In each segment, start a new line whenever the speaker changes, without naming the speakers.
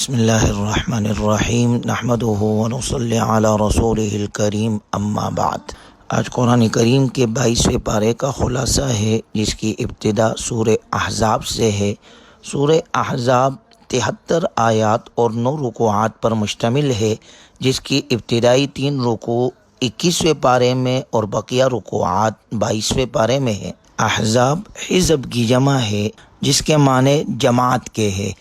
بسم اللہ الرحمن الرحیم نحمدہ ونصلی علی رسولہ الکریم اما بعد۔ آج قرآن کریم کے 22ویں پارے کا خلاصہ ہے، جس کی ابتدا سورہ احزاب سے ہے۔ سورہ احزاب 73 آیات اور 9 رکوعات پر مشتمل ہے، جس کی ابتدائی 3 رکوع 21ویں پارے میں اور بقیہ رکوعات 22ویں پارے میں ہے۔ احزاب حزب کی جمع ہے، جس کے معنی جماعت کے ہے۔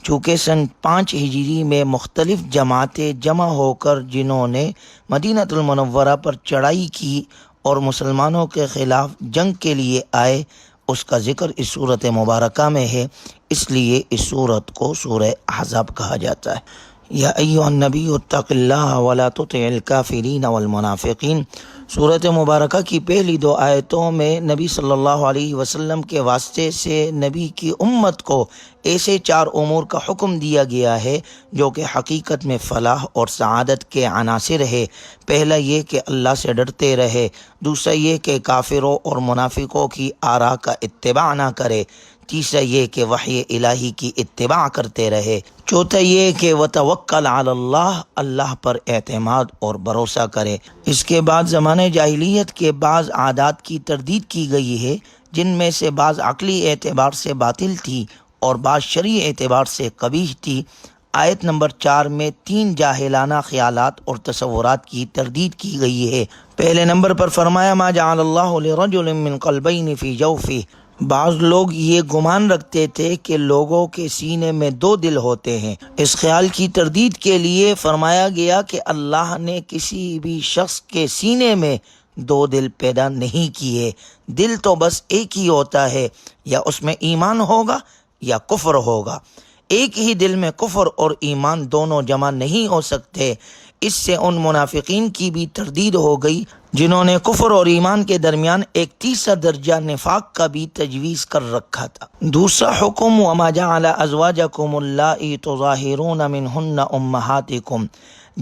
چونکہ سن 5 ہجری میں مختلف جماعتیں جمع ہو کر جنہوں نے مدینہ المنورہ پر چڑھائی کی اور مسلمانوں کے خلاف جنگ کے لیے آئے، اس کا ذکر اس صورت مبارکہ میں ہے، اس لیے اس صورت کو سورہ احزاب کہا جاتا ہے۔ یا ایھا النبی اتق اللہ ولا تطع الکافرین والمنافقین۔ سورت مبارکہ کی پہلی 2 آیتوں میں نبی صلی اللہ علیہ وسلم کے واسطے سے نبی کی امت کو ایسے 4 امور کا حکم دیا گیا ہے جو کہ حقیقت میں فلاح اور سعادت کے عناصر ہے۔ پہلا یہ کہ اللہ سے ڈرتے رہے، دوسرا یہ کہ کافروں اور منافقوں کی آراء کا اتباع نہ کرے، تیسرا یہ کہ وحی الہی کی اتباع کرتے رہے، چوتھا یہ کہ وتوکل علی اللہ، اللہ پر اعتماد اور بھروسہ کرے۔ اس کے بعد زمانے جاہلیت کے بعض عادات کی تردید کی گئی ہے، جن میں سے بعض عقلی اعتبار سے باطل تھی اور بعض شرعی اعتبار سے قبیح تھی۔ آیت نمبر 4 میں 3 جاہلانہ خیالات اور تصورات کی تردید کی گئی ہے۔ پہلے نمبر پر فرمایا ما جعل اللہ لرجل من قلبین فی جوفہ۔ بعض لوگ یہ گمان رکھتے تھے کہ لوگوں کے سینے میں 2 دل ہوتے ہیں۔ اس خیال کی تردید کے لیے فرمایا گیا کہ اللہ نے کسی بھی شخص کے سینے میں 2 دل پیدا نہیں کیے۔ دل تو بس ایک ہی ہوتا ہے، یا اس میں ایمان ہوگا یا کفر ہوگا۔ ایک ہی دل میں کفر اور ایمان دونوں جمع نہیں ہو سکتے۔ اس سے ان منافقین کی بھی تردید ہو گئی جنہوں نے کفر اور ایمان کے درمیان ایک تیسرا درجہ نفاق کا بھی تجویز کر رکھا تھا۔ دوسرا حکم وما جعل ازواجکم اللائی تظاہرون منہن امہاتکم۔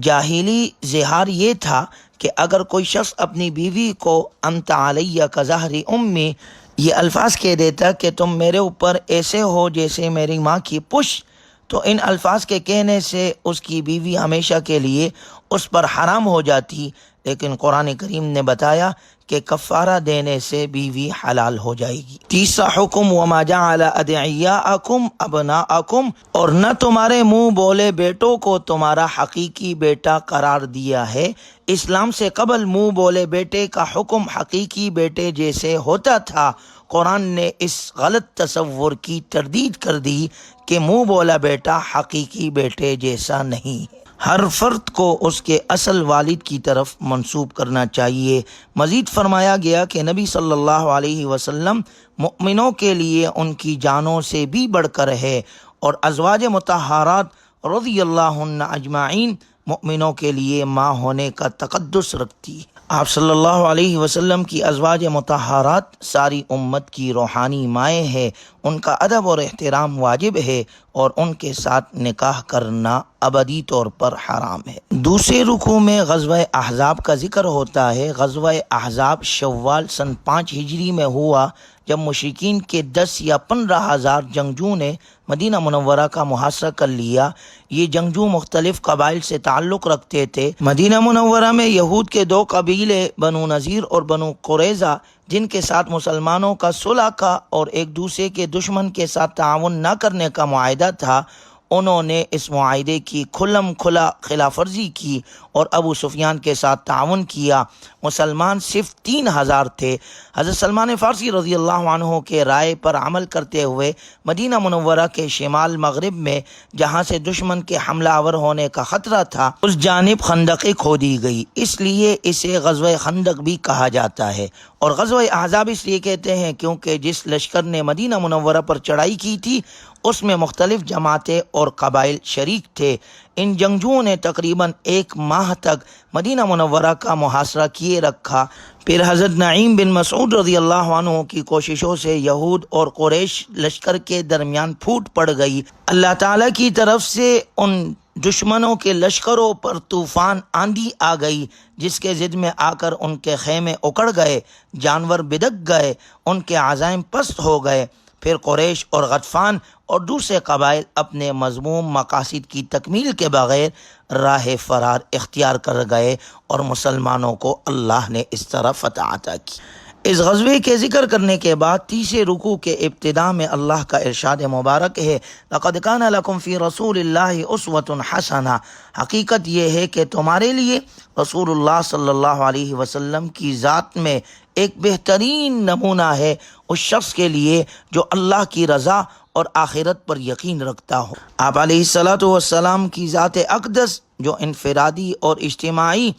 جاہلی زہار یہ تھا کہ اگر کوئی شخص اپنی بیوی کو انت علیہ کظہر امی، یہ الفاظ کہہ دیتا کہ تم میرے اوپر ایسے ہو جیسے میری ماں کی پشت، تو ان الفاظ کے کہنے سے اس کی بیوی ہمیشہ کے لیے اس پر حرام ہو جاتی، لیکن قرآن کریم نے بتایا کہ کفارہ دینے سے بیوی حلال ہو جائے گی۔ تیسرا حکم وما جعل ادعیاءکم ابناءکم، اور نہ تمہارے منہ بولے بیٹوں کو تمہارا حقیقی بیٹا قرار دیا ہے۔ اسلام سے قبل منہ بولے بیٹے کا حکم حقیقی بیٹے جیسے ہوتا تھا۔ قرآن نے اس غلط تصور کی تردید کر دی کہ منہ بولا بیٹا حقیقی بیٹے جیسا نہیں ہے۔ ہر فرد کو اس کے اصل والد کی طرف منسوب کرنا چاہیے۔ مزید فرمایا گیا کہ نبی صلی اللہ علیہ وسلم مؤمنوں کے لیے ان کی جانوں سے بھی بڑھ کر ہے، اور ازواج مطہرات رضی اللہ عنہ اجمعین مؤمنوں کے لیے ماں ہونے کا تقدس رکھتی ہے۔ آپ صلی اللہ علیہ وسلم کی ازواج مطہرات ساری امت کی روحانی مائیں ہیں، ان کا ادب اور احترام واجب ہے، اور ان کے ساتھ نکاح کرنا ابدی طور پر حرام ہے۔ دوسرے رکوع میں غزوہ احزاب کا ذکر ہوتا ہے۔ غزوہ احزاب شوال سن 5 ہجری میں ہوا، جب مشرکین کے 10 یا 15 ہزار جنگجو نے مدینہ منورہ کا محاصرہ کر لیا۔ یہ جنگجو مختلف قبائل سے تعلق رکھتے تھے۔ مدینہ منورہ میں یہود کے 2 قبیلے بنو نذیر اور بنو قریظہ، جن کے ساتھ مسلمانوں کا صلح کا اور ایک دوسرے کے دشمن کے ساتھ تعاون نہ کرنے کا معاہدہ تھا، انہوں نے اس معاہدے کی کھلم کھلا خلاف ورزی کی اور ابو سفیان کے ساتھ تعاون کیا۔ مسلمان صرف 3000 تھے۔ حضرت سلمان فارسی رضی اللہ عنہ کے رائے پر عمل کرتے ہوئے مدینہ منورہ کے شمال مغرب میں، جہاں سے دشمن کے حملہ آور ہونے کا خطرہ تھا، اس جانب خندقیں کھودی گئی، اس لیے اسے غزوہ خندق بھی کہا جاتا ہے۔ اور غزوہ احزاب اس لیے کہتے ہیں کیونکہ جس لشکر نے مدینہ منورہ پر چڑھائی کی تھی اس میں مختلف جماعتیں اور قبائل شریک تھے۔ ان جنگجوؤں نے تقریباً 1 ماہ تک مدینہ منورہ کا محاصرہ کیے رکھا۔ پھر حضرت نعیم بن مسعود رضی اللہ عنہ کی کوششوں سے یہود اور قریش لشکر کے درمیان پھوٹ پڑ گئی۔ اللہ تعالیٰ کی طرف سے ان دشمنوں کے لشکروں پر طوفان آندھی آ گئی، جس کے ضد میں آ کر ان کے خیمے اکڑ گئے، جانور بدک گئے، ان کے عزائم پست ہو گئے۔ پھر قریش اور غطفان اور دوسرے قبائل اپنے مذموم مقاصد کی تکمیل کے بغیر راہ فرار اختیار کر گئے اور مسلمانوں کو اللہ نے اس طرح فتح عطا کی۔ اس غزوے کے ذکر کرنے کے بعد تیسرے رکوع کے ابتدا میں اللہ کا ارشاد مبارک ہے، لَقَدْ كَانَ لَكُمْ فِي رَسُولِ اللَّهِ أُسْوَةٌ حَسَنَةٌ۔ حقیقت یہ ہے کہ تمہارے لیے رسول اللہ صلی اللہ علیہ وسلم کی ذات میں ایک بہترین نمونہ ہے اس شخص کے لیے جو اللہ کی رضا اور آخرت پر یقین رکھتا ہو۔ آپ علیہ الصلاۃ والسلام کی ذات اقدس جو انفرادی اور اجتماعی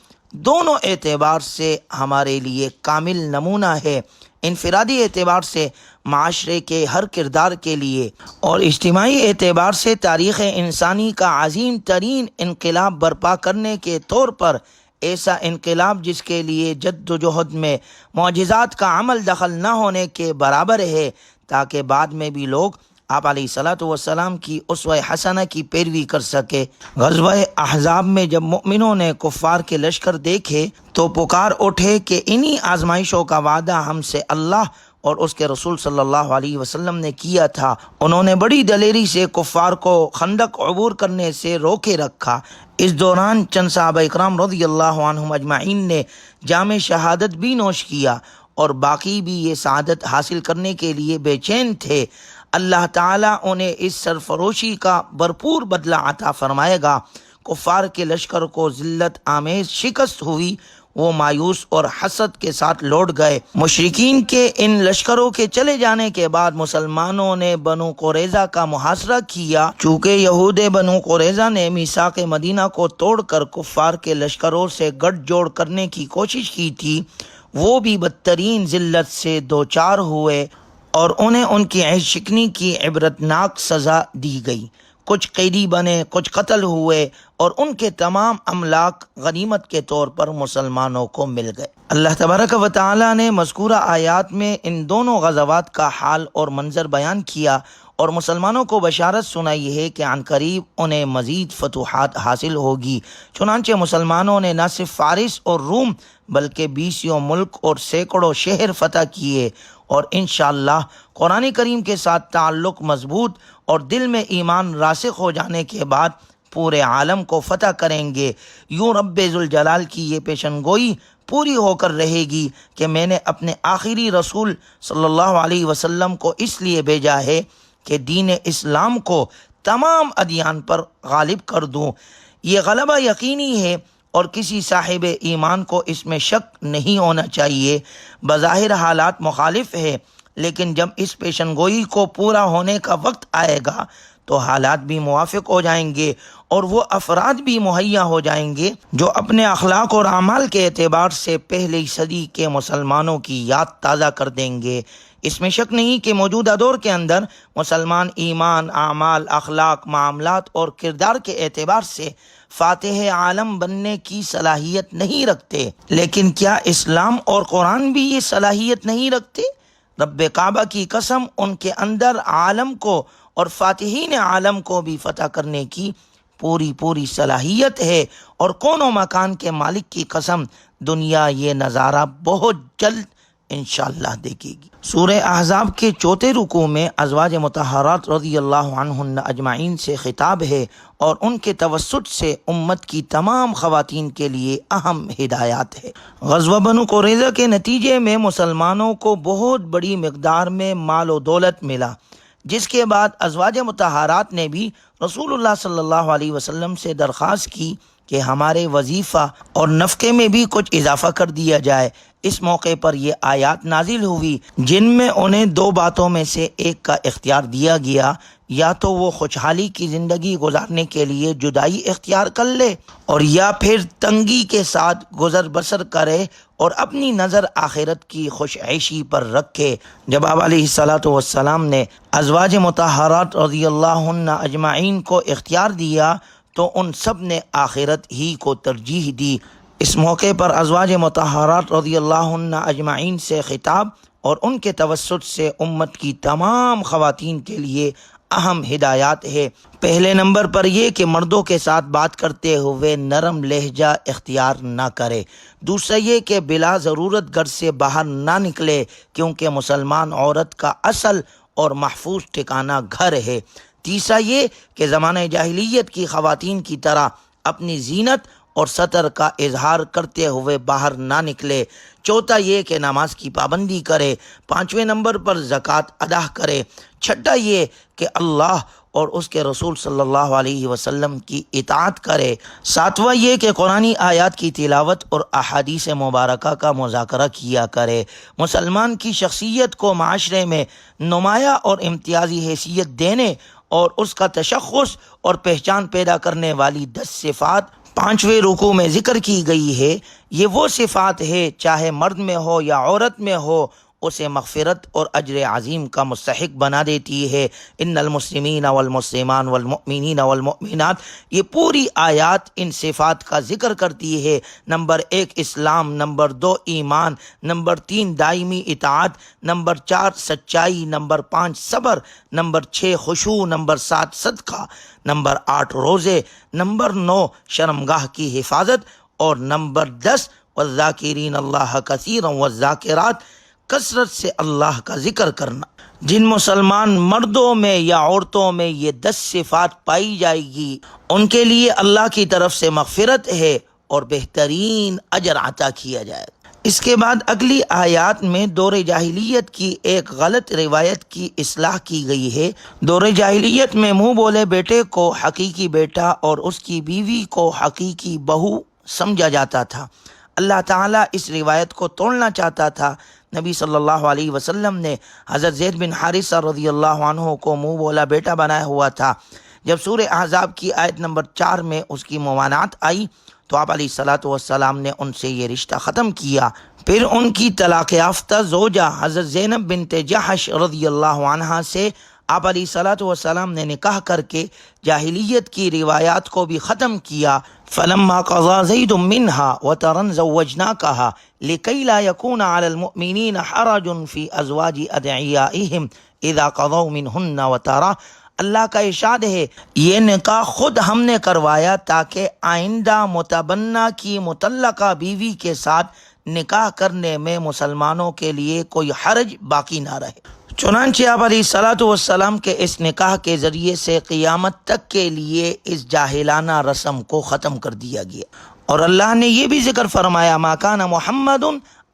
دونوں اعتبار سے ہمارے لیے کامل نمونہ ہے، انفرادی اعتبار سے معاشرے کے ہر کردار کے لیے اور اجتماعی اعتبار سے تاریخ انسانی کا عظیم ترین انقلاب برپا کرنے کے طور پر، ایسا انقلاب جس کے لیے جد و جہد میں معجزات کا عمل دخل نہ ہونے کے برابر ہے، تاکہ بعد میں بھی لوگ آپ علیہ الصلاۃ والسلام کی اسوہ حسنہ کی پیروی کر سکے۔ غزوہ احزاب میں جب مؤمنوں نے کفار کے لشکر دیکھے تو پکار اٹھے کہ انہی آزمائشوں کا وعدہ ہم سے اللہ اور اس کے رسول صلی اللہ علیہ وسلم نے کیا تھا۔ انہوں نے بڑی دلیری سے کفار کو خندق عبور کرنے سے روکے رکھا۔ اس دوران چند صحابہ اکرام رضی اللہ عنہم اجمعین نے جام شہادت بھی نوش کیا اور باقی بھی یہ سعادت حاصل کرنے کے لیے بے چین تھے۔ اللہ تعالیٰ انہیں اس سرفروشی کا بھرپور بدلہ عطا فرمائے گا۔ کفار کے لشکر کو ذلت آمیز شکست ہوئی، وہ مایوس اور حسد کے ساتھ لوٹ گئے۔ مشرکین کے ان لشکروں کے چلے جانے کے بعد مسلمانوں نے بنو قریظہ کا محاصرہ کیا۔ چونکہ یہود بنو قریظہ نے میثاق مدینہ کو توڑ کر کفار کے لشکروں سے گٹھ جوڑ کرنے کی کوشش کی تھی، وہ بھی بدترین ذلت سے دوچار ہوئے اور انہیں ان کی عہد شکنی کی عبرتناک سزا دی گئی۔ کچھ قیدی بنے، کچھ قتل ہوئے اور ان کے تمام املاک غنیمت کے طور پر مسلمانوں کو مل گئے۔ اللہ تبارک و تعالی نے مذکورہ آیات میں ان دونوں غزوات کا حال اور منظر بیان کیا اور مسلمانوں کو بشارت سنائی ہے کہ عنقریب انہیں مزید فتوحات حاصل ہوگی۔ چنانچہ مسلمانوں نے نہ صرف فارس اور روم بلکہ 20 ملک اور سینکڑوں شہر فتح کیے اور انشاءاللہ قرآن کریم کے ساتھ تعلق مضبوط اور دل میں ایمان راسخ ہو جانے کے بعد پورے عالم کو فتح کریں گے۔ یوں رب ذوالجلال کی یہ پیشن گوئی پوری ہو کر رہے گی کہ میں نے اپنے آخری رسول صلی اللہ علیہ وسلم کو اس لیے بھیجا ہے کہ دین اسلام کو تمام ادیان پر غالب کر دوں۔ یہ غلبہ یقینی ہے اور کسی صاحب ایمان کو اس میں شک نہیں ہونا چاہیے۔ بظاہر حالات مخالف ہے، لیکن جب اس پیشن گوئی کو پورا ہونے کا وقت آئے گا تو حالات بھی موافق ہو جائیں گے اور وہ افراد بھی مہیا ہو جائیں گے جو اپنے اخلاق اور اعمال کے اعتبار سے پہلی صدی کے مسلمانوں کی یاد تازہ کر دیں گے۔ اس میں شک نہیں کہ موجودہ دور کے اندر مسلمان ایمان، اعمال، اخلاق، معاملات اور کردار کے اعتبار سے فاتح عالم بننے کی صلاحیت نہیں رکھتے، لیکن کیا اسلام اور قرآن بھی یہ صلاحیت نہیں رکھتے؟ رب کعبہ کی قسم، ان کے اندر عالم کو اور فاتحین عالم کو بھی فتح کرنے کی پوری صلاحیت ہے، اور کون و مکان کے مالک کی قسم، دنیا یہ نظارہ بہت جلد انشاءاللہ دیکھے گی۔ سورہ احزاب کے چوتھے رکوع میں ازواج مطہرات رضی اللہ عنہن اجمعین سے خطاب ہے اور ان کے توسط سے امت کی تمام خواتین کے لیے اہم ہدایات ہے۔ غزوہ بنو قریظہ کے نتیجے میں مسلمانوں کو بہت بڑی مقدار میں مال و دولت ملا، جس کے بعد ازواج مطہرات نے بھی رسول اللہ صلی اللہ علیہ وسلم سے درخواست کی کہ ہمارے وظیفہ اور نفقے میں بھی کچھ اضافہ کر دیا جائے۔ اس موقع پر یہ آیات نازل ہوئی جن میں انہیں دو باتوں میں سے ایک کا اختیار دیا گیا، یا تو وہ خوشحالی کی زندگی گزارنے کے لیے جدائی اختیار کر لے اور یا پھر تنگی کے ساتھ گزر بسر کرے اور اپنی نظر آخرت کی خوش عیشی پر رکھے۔ جب آپ علیہ الصلاۃ والسلام نے ازواج مطہرات رضی اللہ عنہ اجمعین کو اختیار دیا تو ان سب نے آخرت ہی کو ترجیح دی۔ اس موقع پر ازواج مطہرات رضی اللہ عنہ اجمعین سے خطاب اور ان کے توسط سے امت کی تمام خواتین کے لیے اہم ہدایات ہے۔ پہلے نمبر پر یہ کہ مردوں کے ساتھ بات کرتے ہوئے نرم لہجہ اختیار نہ کرے۔ دوسرا یہ کہ بلا ضرورت گھر سے باہر نہ نکلے، کیونکہ مسلمان عورت کا اصل اور محفوظ ٹھکانہ گھر ہے۔ تیسرا یہ کہ زمانہ جاہلیت کی خواتین کی طرح اپنی زینت اور سطر کا اظہار کرتے ہوئے باہر نہ نکلے۔ چوتھا یہ کہ نماز کی پابندی کرے۔ پانچویں نمبر پر زکوٰۃ ادا کرے۔ چھٹا یہ کہ اللہ اور اس کے رسول صلی اللہ علیہ وسلم کی اطاعت کرے۔ ساتواں یہ کہ قرآنی آیات کی تلاوت اور احادیث مبارکہ کا مذاکرہ کیا کرے۔ مسلمان کی شخصیت کو معاشرے میں نمایاں اور امتیازی حیثیت دینے اور اس کا تشخص اور پہچان پیدا کرنے والی 10 صفات 5ویں رکوع میں ذکر کی گئی ہے۔ یہ وہ صفات ہے چاہے مرد میں ہو یا عورت میں ہو، اسے مغفرت اور اجر عظیم کا مستحق بنا دیتی ہے۔ ان المسلمین والمسلمان والمؤمنین والمؤمنات، یہ پوری آیات ان صفات کا ذکر کرتی ہے۔ نمبر 1 اسلام، نمبر 2 ایمان، نمبر 3 دائمی اطاعت، نمبر 4 سچائی، نمبر 5 صبر، نمبر 6 خشوع، نمبر 7 صدقہ، نمبر 8 روزے، نمبر 9 شرمگاہ کی حفاظت، اور نمبر 10 والذاکرین اللہ کثیرا والذاکرات، کثرت سے اللہ کا ذکر کرنا۔ جن مسلمان مردوں میں یا عورتوں میں یہ 10 صفات پائی جائے گی، ان کے لیے اللہ کی طرف سے مغفرت ہے اور بہترین اجر عطا کیا جائے گا۔ اس کے بعد اگلی آیات میں دور جاہلیت کی ایک غلط روایت کی اصلاح کی گئی ہے۔ دور جاہلیت میں منہ بولے بیٹے کو حقیقی بیٹا اور اس کی بیوی کو حقیقی بہو سمجھا جاتا تھا۔ اللہ تعالیٰ اس روایت کو توڑنا چاہتا تھا۔ نبی صلی اللہ علیہ وسلم نے حضرت زید بن حارثہ رضی اللہ عنہ کو منہ بولا بیٹا بنایا ہوا تھا۔ جب سورہ احزاب کی آیت نمبر 4 میں اس کی ممانعت آئی تو آپ علیہ الصلاۃ والسلام نے ان سے یہ رشتہ ختم کیا۔ پھر ان کی طلاق یافتہ زوجہ حضرت زینب بنت جحش رضی اللہ عنہا سے آپ علیہ الصلاۃ والسلام نے نکاح کر کے جاہلیت کی روایات کو بھی ختم کیا۔ فلما قضى زید منها وطرا زوجناكها لكي لا يكون على المؤمنين حرج في ازواج ادعيائهم اذا قضوا منهن وطرا، اللہ کا ارشاد ہے یہ نکاح خود ہم نے کروایا تاکہ آئندہ متبنہ کی مطلقہ بیوی کے ساتھ نکاح کرنے میں مسلمانوں کے لیے کوئی حرج باقی نہ رہے۔ چنانچہ آپ علیہ الصلاۃ والسلام کے اس نکاح کے ذریعے سے قیامت تک کے لیے اس جاہلانہ رسم کو ختم کر دیا گیا۔ اور اللہ نے یہ بھی ذکر فرمایا ما کان محمد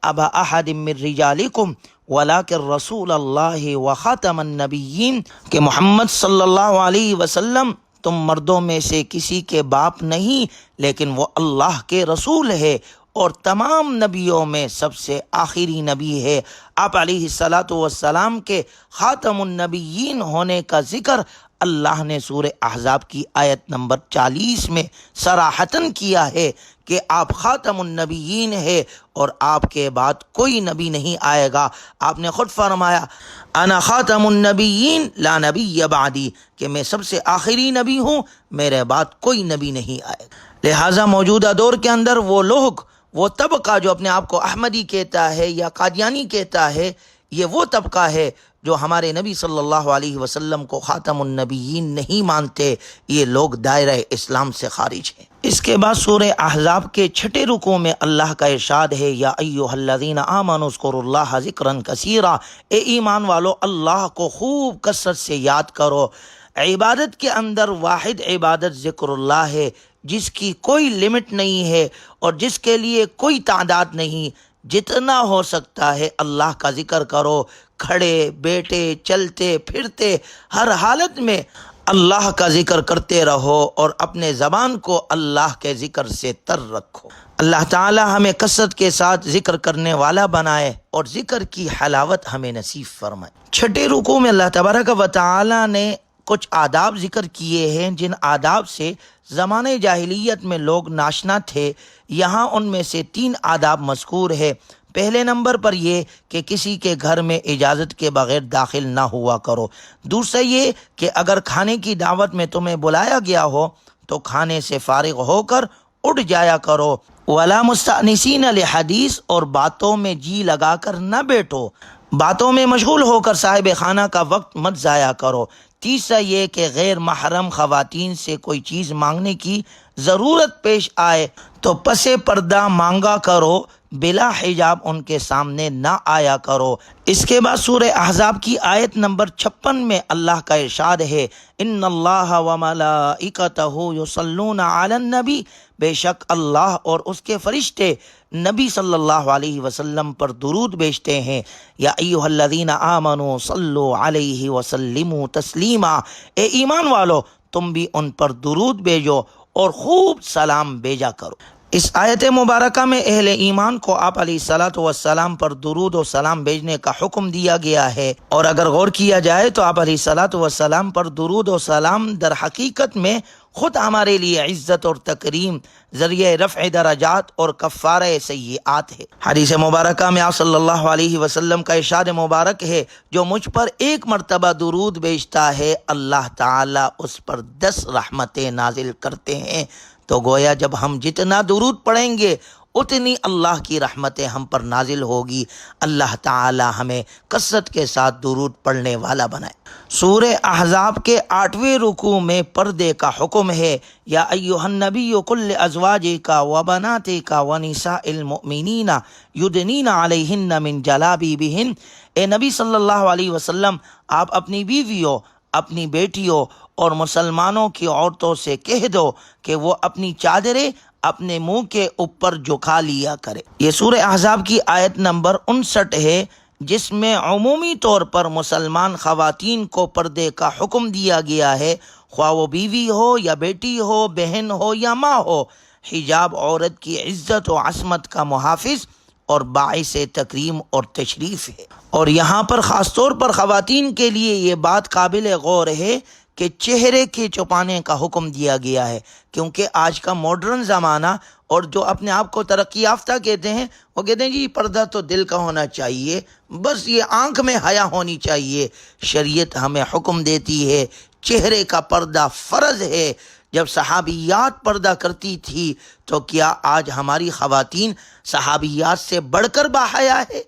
ابا احد من رجالکم ولکن رسول اللہ وخاتم النبیین، کہ محمد صلی اللہ علیہ وسلم تم مردوں میں سے کسی کے باپ نہیں، لیکن وہ اللہ کے رسول ہے اور تمام نبیوں میں سب سے آخری نبی ہے۔ آپ علیہ الصلاۃ والسلام کے خاتم النبیین ہونے کا ذکر اللہ نے سورہ احزاب کی آیت نمبر 40 میں صراحتاً کیا ہے کہ آپ خاتم النبیین ہے اور آپ کے بعد کوئی نبی نہیں آئے گا۔ آپ نے خود فرمایا انا خاتم النبیین لا نبی بعدی، کہ میں سب سے آخری نبی ہوں، میرے بعد کوئی نبی نہیں آئے گا۔ لہٰذا موجودہ دور کے اندر وہ لوگ، وہ طبقہ جو اپنے آپ کو احمدی کہتا ہے یا قادیانی کہتا ہے، یہ وہ طبقہ ہے جو ہمارے نبی صلی اللہ علیہ وسلم کو خاتم النبیین نہیں مانتے۔ یہ لوگ دائرہ اسلام سے خارج ہیں۔ اس کے بعد سورہ احزاب کے 6 رکوع میں اللہ کا ارشاد ہے یا ایھا الذین آمنوا اذکروا اللہ ذکرا کثیرا، اے ایمان والو اللہ کو خوب کثرت سے یاد کرو۔ عبادت کے اندر واحد عبادت ذکر اللہ ہے، جس کی کوئی لمٹ نہیں ہے اور جس کے لیے کوئی تعداد نہیں۔ جتنا ہو سکتا ہے اللہ کا ذکر کرو، کھڑے بیٹھے چلتے پھرتے ہر حالت میں اللہ کا ذکر کرتے رہو اور اپنے زبان کو اللہ کے ذکر سے تر رکھو۔ اللہ تعالی ہمیں کثرت کے ساتھ ذکر کرنے والا بنائے اور ذکر کی حلاوت ہمیں نصیب فرمائے۔ 6 رکوع میں اللہ تبارک و تعالی نے کچھ آداب ذکر کیے ہیں جن آداب سے زمانے جاہلیت میں لوگ ناشنا تھے۔ یہاں ان میں سے 3 آداب مذکور ہے۔ پہلے نمبر پر یہ کہ کسی کے گھر میں اجازت کے بغیر داخل نہ ہوا کرو۔ دوسرا یہ کہ اگر کھانے کی دعوت میں تمہیں بلایا گیا ہو تو کھانے سے فارغ ہو کر اٹھ جایا کرو۔ ولا مستأنسین لحدیث، اور باتوں میں جی لگا کر نہ بیٹھو، باتوں میں مشغول ہو کر صاحب خانہ کا وقت مت ضائع کرو۔ تیسرا یہ کہ غیر محرم خواتین سے کوئی چیز مانگنے کی ضرورت پیش آئے تو پس پردہ مانگا کرو بلا حجاب ان کے سامنے نہ آیا کرو۔ اس کے بعد سورہ احزاب کی آیت نمبر 56 میں اللہ کا ارشاد ہے، ان اللہ وملائکتہ یصلون علی النبی، بے شک اللہ اور اس کے فرشتے نبی صلی اللہ علیہ وسلم پر درود بھیجتے ہیں۔ یا ایھا الذین آمنوا صلوا علیہ وسلموا تسلیما، اے ایمان والو تم بھی ان پر درود بھیجو اور خوب سلام بھیجا کرو۔ اس آیت مبارکہ میں اہل ایمان کو آپ علیہ الصلاۃ والسلام پر درود و سلام بھیجنے کا حکم دیا گیا ہے، اور اگر غور کیا جائے تو آپ علیہ الصلاۃ والسلام پر درود و سلام در حقیقت میں خود ہمارے لیے عزت اور تکریم، ذریعہ رفع درجات اور کفارہ سیئات ہے۔ حدیث مبارکہ میں آپ صلی اللہ علیہ وسلم کا ارشاد مبارک ہے، جو مجھ پر ایک مرتبہ درود بھیجتا ہے اللہ تعالیٰ اس پر 10 رحمتیں نازل کرتے ہیں۔ تو گویا جب ہم جتنا درود پڑھیں گے اتنی اللہ کی رحمتیں ہم پر نازل ہوگی۔ اللہ تعالی ہمیں کثرت کے ساتھ درود پڑھنے والا بنائے۔ سورہ احزاب کے 8ویں رکوع میں پردے کا حکم ہے، یا ایھا النبی قل لازواجک وبناتک ونساء المؤمنین یدنین علیہن من جلابیبہن، اے نبی صلی اللہ علیہ وسلم آپ اپنی بیویوں، اپنی بیٹیوں اور مسلمانوں کی عورتوں سے کہہ دو کہ وہ اپنی چادریں اپنے منہ کے اوپر جھکا لیا کرے۔ یہ سورہ احزاب کی آیت نمبر 59 ہے، جس میں عمومی طور پر مسلمان خواتین کو پردے کا حکم دیا گیا ہے، خواہ وہ بیوی ہو یا بیٹی ہو، بہن ہو یا ماں ہو۔ حجاب عورت کی عزت و عصمت کا محافظ اور باعث تکریم اور تشریف ہے، اور یہاں پر خاص طور پر خواتین کے لیے یہ بات قابل غور ہے کہ چہرے کے چھپانے کا حکم دیا گیا ہے، کیونکہ آج کا ماڈرن زمانہ اور جو اپنے آپ کو ترقی یافتہ کہتے ہیں، وہ کہتے ہیں جی پردہ تو دل کا ہونا چاہیے، بس یہ آنکھ میں حیا ہونی چاہیے۔ شریعت ہمیں حکم دیتی ہے چہرے کا پردہ فرض ہے۔ جب صحابیات پردہ کرتی تھی تو کیا آج ہماری خواتین صحابیات سے بڑھ کر باحیا ہے؟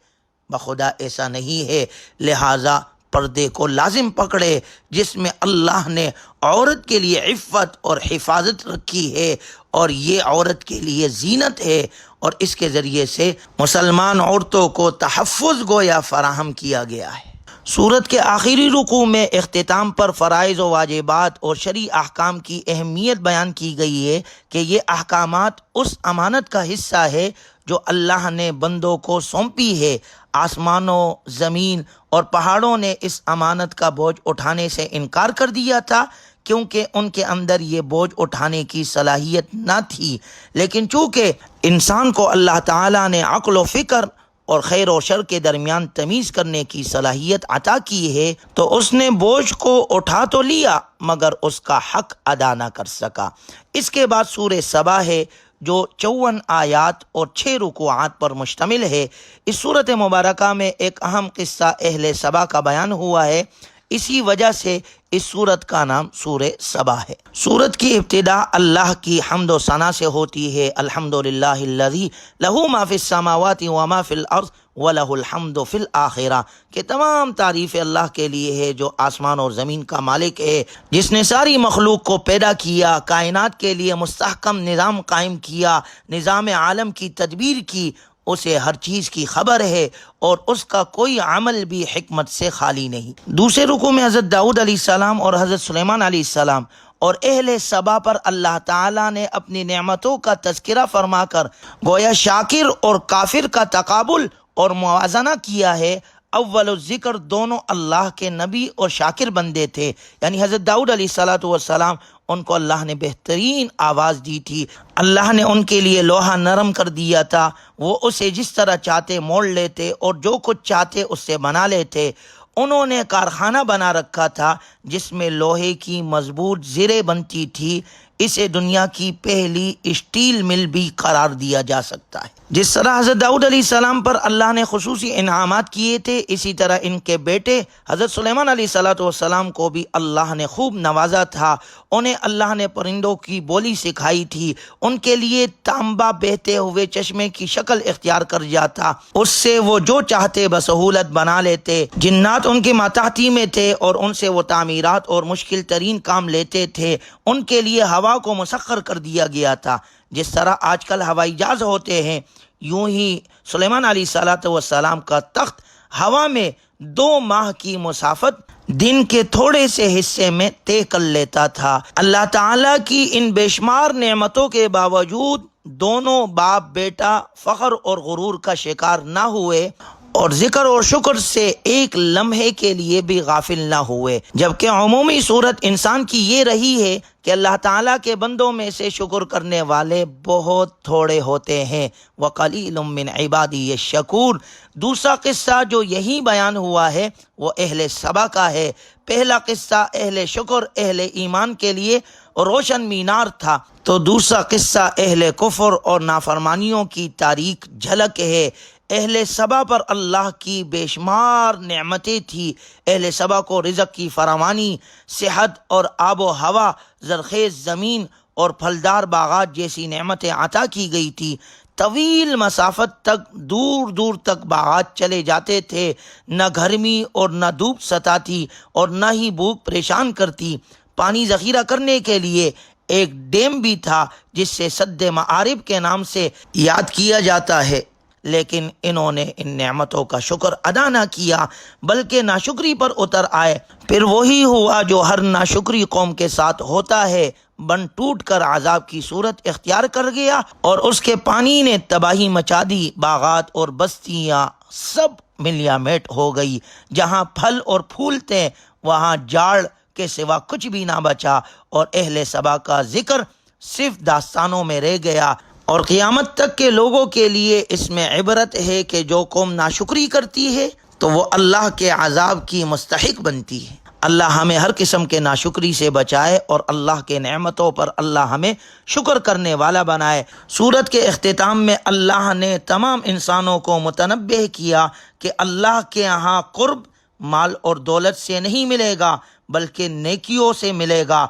بخدا ایسا نہیں ہے۔ لہٰذا پردے کو لازم پکڑے، جس میں اللہ نے عورت کے لیے عفت اور حفاظت رکھی ہے، اور یہ عورت کے لیے زینت ہے، اور اس کے ذریعے سے مسلمان عورتوں کو تحفظ گویا فراہم کیا گیا ہے۔ سورت کے آخری رکوع میں اختتام پر فرائض و واجبات اور شرعی احکام کی اہمیت بیان کی گئی ہے کہ یہ احکامات اس امانت کا حصہ ہے جو اللہ نے بندوں کو سونپی ہے۔ آسمانوں، زمین اور پہاڑوں نے اس امانت کا بوجھ اٹھانے سے انکار کر دیا تھا، کیونکہ ان کے اندر یہ بوجھ اٹھانے کی صلاحیت نہ تھی، لیکن چونکہ انسان کو اللہ تعالیٰ نے عقل و فکر اور خیر و شر کے درمیان تمیز کرنے کی صلاحیت عطا کی ہے، تو اس نے بوجھ کو اٹھا تو لیا مگر اس کا حق ادا نہ کر سکا۔ اس کے بعد سورہ سبا ہے جو 54 آیات اور 6 رکوعات پر مشتمل ہے۔ اس سورت مبارکہ میں ایک اہم قصہ اہل سبا کا بیان ہوا ہے، اسی وجہ سے اس سورت کا نام سورہ سبا ہے۔ سورت کی ابتدا اللہ کی حمد و ثنا سے ہوتی ہے، الحمدللہ الذی لہ ما فی السماوات وما فی الارض وَلَهُ الْحَمْدُ فِي الْآخِرَةِ، کہ تمام تعریف اللہ کے لیے ہے جو آسمان اور زمین کا مالک ہے، جس نے ساری مخلوق کو پیدا کیا، کائنات کے لیے مستحکم نظام قائم کیا، نظام عالم کی تدبیر کی، اسے ہر چیز کی خبر ہے اور اس کا کوئی عمل بھی حکمت سے خالی نہیں۔ دوسرے رکوع میں حضرت داؤد علیہ السلام اور حضرت سلمان علیہ السلام اور اہل سبا پر اللہ تعالیٰ نے اپنی نعمتوں کا تذکرہ فرما کر گویا شاکر اور کافر کا تقابل اور موازنہ کیا ہے۔ اول الذکر دونوں اللہ کے نبی اور شاکر بندے تھے، یعنی حضرت داؤد علیہ السلام ان کو اللہ نے بہترین آواز دی تھی، اللہ نے ان کے لیے لوہا نرم کر دیا تھا، وہ اسے جس طرح چاہتے موڑ لیتے اور جو کچھ چاہتے اس سے بنا لیتے۔ انہوں نے کارخانہ بنا رکھا تھا جس میں لوہے کی مضبوط زریں بنتی تھی، اسے دنیا کی پہلی اسٹیل مل بھی قرار دیا جا سکتا ہے۔ جس طرح حضرت داؤد علیہ السلام پر اللہ نے خصوصی انعامات کیے تھے، اسی طرح ان کے بیٹے حضرت سلمان علیہ السلام کو بھی اللہ نے خوب نوازا تھا۔ انہیں اللہ نے پرندوں کی بولی سکھائی تھی، ان کے لیے تانبا بہتے ہوئے چشمے کی شکل اختیار کر جاتا، اس سے وہ جو چاہتے بسہولت بنا لیتے۔ جنات ان کے ماتحتی میں تھے اور ان سے وہ تعمیرات اور مشکل ترین کام لیتے تھے، ان کے لیے ہوا کو مسخر کر دیا گیا تھا۔ جس طرح آج کل ہوائی جہاز ہوتے ہیں یوں ہی سلمان علیہ الصلوۃ والسلام کا تخت ہوا میں 2 ماہ کی مسافت دن کے تھوڑے سے حصے میں طے کر لیتا تھا۔ اللہ تعالیٰ کی ان بے شمار نعمتوں کے باوجود دونوں باپ بیٹا فخر اور غرور کا شکار نہ ہوئے اور ذکر اور شکر سے ایک لمحے کے لیے بھی غافل نہ ہوئے، جبکہ عمومی صورت انسان کی یہ رہی ہے کہ اللہ تعالیٰ کے بندوں میں سے شکر کرنے والے بہت تھوڑے ہوتے ہیں۔ وَقَلِيلٌ مِّنْ عِبَادِيَ الشَّكُورُ۔ دوسرا قصہ جو یہی بیان ہوا ہے وہ اہل سبا کا ہے۔ پہلا قصہ اہل شکر اہل ایمان کے لیے روشن مینار تھا، تو دوسرا قصہ اہل کفر اور نافرمانیوں کی تاریک جھلک ہے۔ اہل سبا پر اللہ کی بے شمار نعمتیں تھی۔ اہل سبا کو رزق کی فراوانی، صحت اور آب و ہوا، زرخیز زمین اور پھلدار باغات جیسی نعمتیں عطا کی گئی تھی۔ طویل مسافت تک دور دور تک باغات چلے جاتے تھے، نہ گرمی اور نہ دھوپ ستاتی اور نہ ہی بھوک پریشان کرتی۔ پانی ذخیرہ کرنے کے لیے ایک ڈیم بھی تھا جس سے سد معارب کے نام سے یاد کیا جاتا ہے، لیکن انہوں نے ان نعمتوں کا شکر ادا نہ کیا بلکہ ناشکری پر اتر آئے۔ پھر وہی ہوا جو ہر ناشکری قوم کے ساتھ ہوتا ہے، بن ٹوٹ کر عذاب کی صورت اختیار کر گیا اور اس کے پانی نے تباہی مچا دی۔ باغات اور بستیاں سب ملیا میٹ ہو گئی، جہاں پھل اور پھول تھے وہاں جاڑ کے سوا کچھ بھی نہ بچا، اور اہل سبا کا ذکر صرف داستانوں میں رہ گیا۔ اور قیامت تک کے لوگوں کے لیے اس میں عبرت ہے کہ جو قوم ناشکری کرتی ہے تو وہ اللہ کے عذاب کی مستحق بنتی ہے۔ اللہ ہمیں ہر قسم کے ناشکری سے بچائے اور اللہ کے نعمتوں پر اللہ ہمیں شکر کرنے والا بنائے۔ سورت کے اختتام میں اللہ نے تمام انسانوں کو متنبہ کیا کہ اللہ کے ہاں قرب مال اور دولت سے نہیں ملے گا بلکہ نیکیوں سے ملے گا۔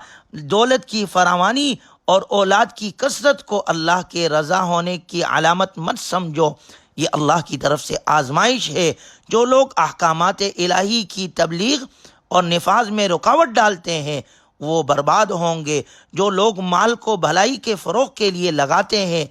دولت کی فراوانی اور اولاد کی کثرت کو اللہ کے رضا ہونے کی علامت مت سمجھو، یہ اللہ کی طرف سے آزمائش ہے۔ جو لوگ احکامات الہی کی تبلیغ اور نفاذ میں رکاوٹ ڈالتے ہیں وہ برباد ہوں گے۔ جو لوگ مال کو بھلائی کے فروغ کے لیے لگاتے ہیں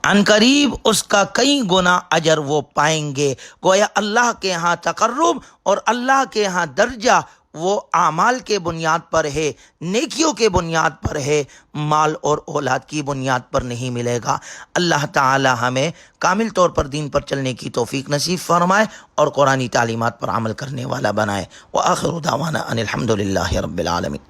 عنقریب اس کا کئی گنا اجر وہ پائیں گے۔ گویا اللہ کے ہاں تقرب اور اللہ کے ہاں درجہ وہ اعمال کے بنیاد پر ہے، نیکیوں کے بنیاد پر ہے، مال اور اولاد کی بنیاد پر نہیں ملے گا۔ اللہ تعالی ہمیں کامل طور پر دین پر چلنے کی توفیق نصیب فرمائے اور قرآنی تعلیمات پر عمل کرنے والا بنائے۔ وآخر دعوانا ان الحمد للہ رب العالمین۔